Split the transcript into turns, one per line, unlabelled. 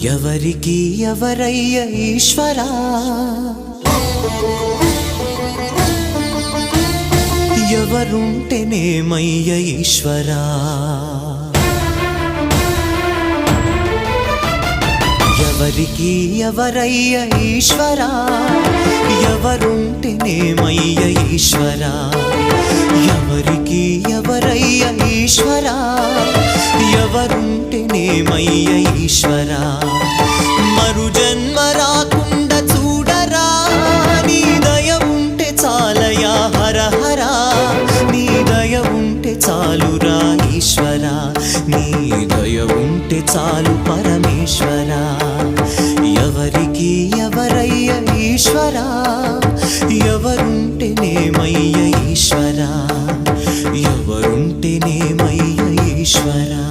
ఎవరికి ఎవరయ్య ఈశ్వరా, ఎవరుంటేనేమయ్య ఈశ్వరా, ఎవరికి ఎవరయ్య ఈశ్వరా, ఎవరుంటేనేమయ్య ఈశ్వరా, ఎవరికి ఎవరయ్య ఈశ్వరా, ఎవరుంటేనేమయ్య ఈశ్వరా. మరు జన్మ రాకుండా చూడరా, నీ దయ ఉంటే చాలయా హర హరా, నీ దయ ఉంటే చాలురా ఈశ్వరా, నీ దయ ఉంటే చాలు పరమేశ్వరా. ఎవరికి ఎవరయ్య ఈశ్వరా, ఎవరుంటేనేమయ్య ఈశ్వరా, ఎవరుంటేనేమయ్య ఈశ్వరా.